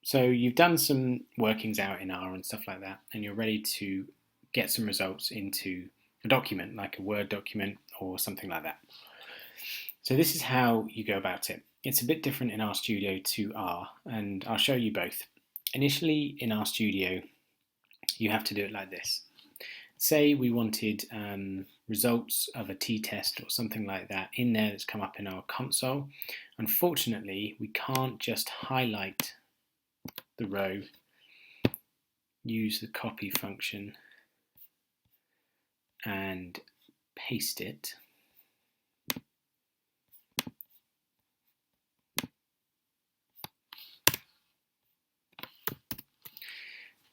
So you've done some workings out in R and stuff like that, and you're ready to get some results into a document, like a Word document or something like that. So this is how you go about it. It's a bit different in RStudio to R, and I'll show you both. Initially in RStudio, you have to do it like this. Say we wanted results of a t-test or something like that in there that's come up in our console. Unfortunately, we can't just highlight the row, use the copy function and paste it.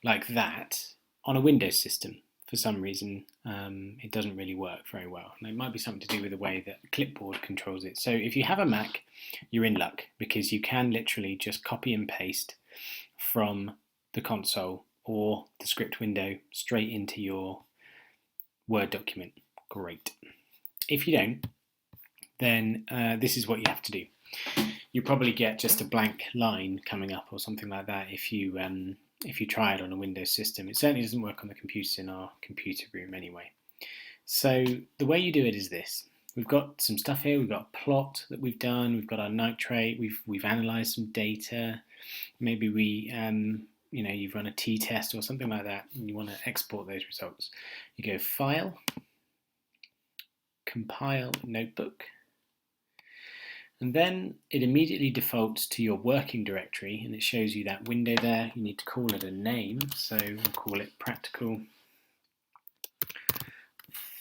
Like that on a Windows system. For some reason, it doesn't really work very well. And it might be something to do with the way that Clipboard controls it. So if you have a Mac, you're in luck, because you can literally just copy and paste from the console or the script window straight into your Word document. Great. If you don't, then this is what you have to do. You probably get just a blank line coming up or something like that if you try it on a Windows system. It certainly doesn't work on the computers in our computer room anyway. So the way you do it is this. We've got some stuff here. We've got a plot that we've done. We've got our nitrate. We've analysed some data. Maybe you've run a t-test or something like that, and you want to export those results. You go File, Compile Notebook, and then it immediately defaults to your working directory, and it shows you that window there. You need to call it a name, so we'll call it Practical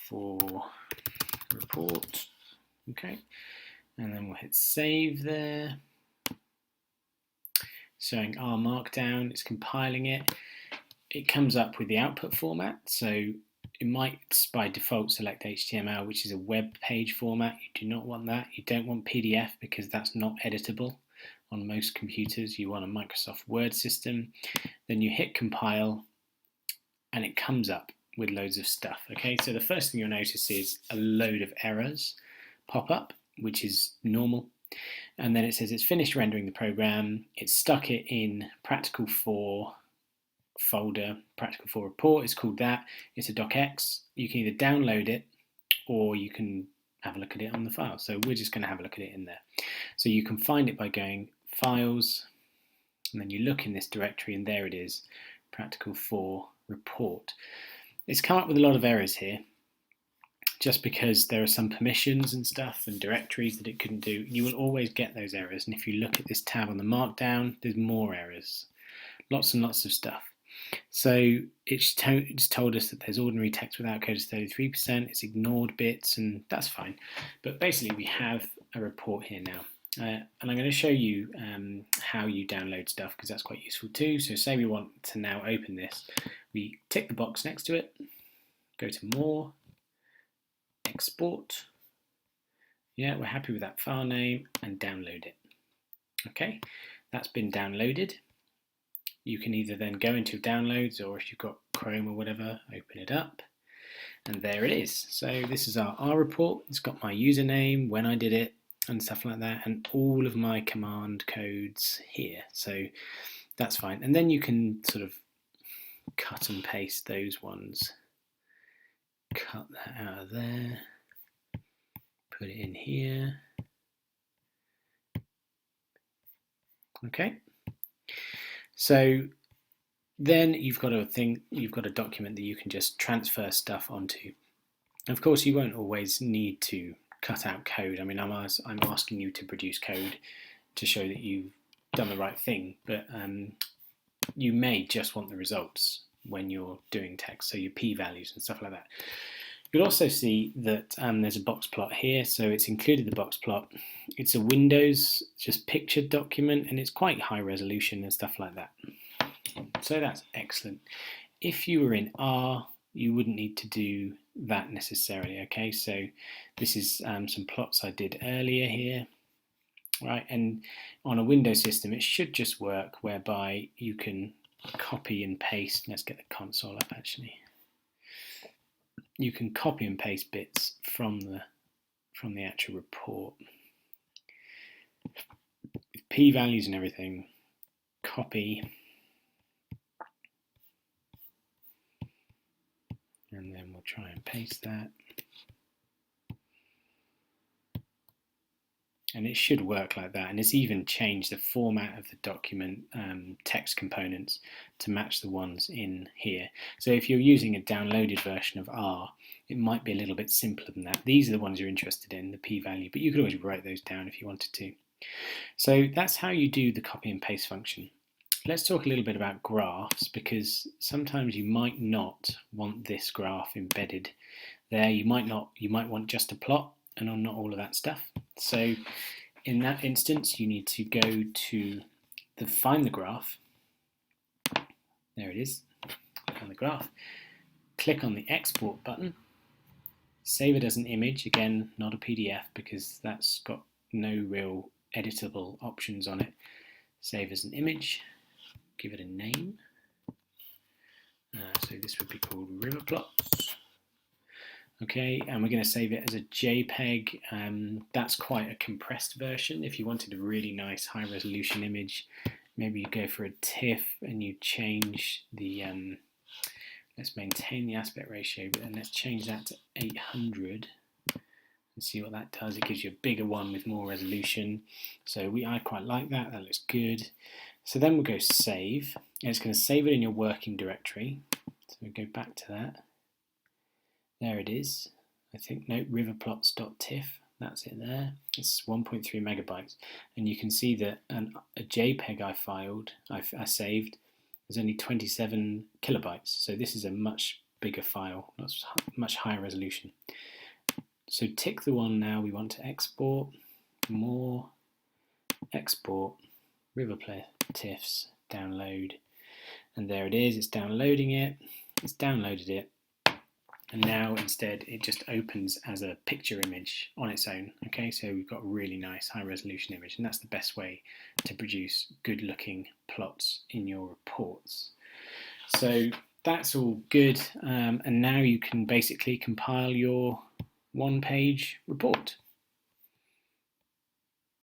for Report. Okay, and then we'll hit save there. Showing R Markdown, it's compiling it. It comes up with the output format, so it might by default select HTML, which is a web page format. You do not want that. You don't want PDF because that's not editable on most computers. You want a Microsoft Word system. Then you hit compile and it comes up with loads of stuff. Okay, so the first thing you'll notice is a load of errors pop up, which is normal. And then it says it's finished rendering the program. It's stuck it in Practical 4 folder, Practical 4 Report is called that. It's a docx. You can either download it or you can have a look at it on the file. So we're just going to have a look at it in there. So you can find it by going Files, and then you look in this directory, and there it is, Practical 4 Report. It's come up with a lot of errors here, just because there are some permissions and stuff and directories that it couldn't do. You will always get those errors, and if you look at this tab on the Markdown, there's more errors. Lots and lots of stuff. So it's told us that there's ordinary text without code is 33%, it's ignored bits, and that's fine. But basically we have a report here now. And I'm going to show you how you download stuff, because that's quite useful too. So say we want to now open this. We tick the box next to it, go to More, Export. Yeah, we're happy with that file name, and download it. Okay, that's been downloaded. You can either then go into downloads, or if you've got Chrome or whatever, open it up, and there it is. So this is our R report. It's got my username, when I did it, and stuff like that, and all of my command codes here. So that's fine. And then you can sort of cut and paste those ones. Cut that out of there. Put it in here. Okay. So then you've got a document that you can just transfer stuff onto. Of course, you won't always need to cut out code. I mean, I'm asking you to produce code to show that you've done the right thing, but you may just want the results when you're doing text, so your p-values and stuff like that. You'll also see that there's a box plot here, so it's included the box plot. It's a Windows just pictured document, and it's quite high resolution and stuff like that. So that's excellent. If you were in R, you wouldn't need to do that necessarily. Okay, so this is some plots I did earlier here, right? And on a Windows system, it should just work whereby you can copy and paste. Let's get the console up actually. You can copy and paste bits from the actual report. With p-values and everything, copy, and then we'll try and paste that. And it should work like that. And it's even changed the format of the document text components to match the ones in here. So if you're using a downloaded version of R, it might be a little bit simpler than that. These are the ones you're interested in, the p-value, but you could always write those down if you wanted to. So that's how you do the copy and paste function. Let's talk a little bit about graphs, because sometimes you might not want this graph embedded there. You might want just a plot and not all of that stuff. So in that instance, you need to go to find the graph. There it is, find the graph. Click on the export button. Save it as an image, again, not a PDF because that's got no real editable options on it. Save as an image, give it a name. So this would be called River Plots. Okay, and we're going to save it as a JPEG. That's quite a compressed version. If you wanted a really nice high resolution image, maybe you go for a TIFF and you change the, let's maintain the aspect ratio, but then let's change that to 800 and see what that does. It gives you a bigger one with more resolution. So I quite like that, that looks good. So then we'll go save, and it's going to save it in your working directory. So we'll go back to that. There it is. I think, no, riverplots.tiff, that's it there. It's 1.3 megabytes. And you can see that a JPEG I saved, is only 27 kilobytes. So this is a much bigger file, much higher resolution. So tick the one now we want to export, more, export, riverplots, download. And there it is, it's downloading it, it's downloaded it. And now instead it just opens as a picture image on its own. Okay, so we've got a really nice high resolution image, and that's the best way to produce good looking plots in your reports. So that's all good, and now you can basically compile your one-page report.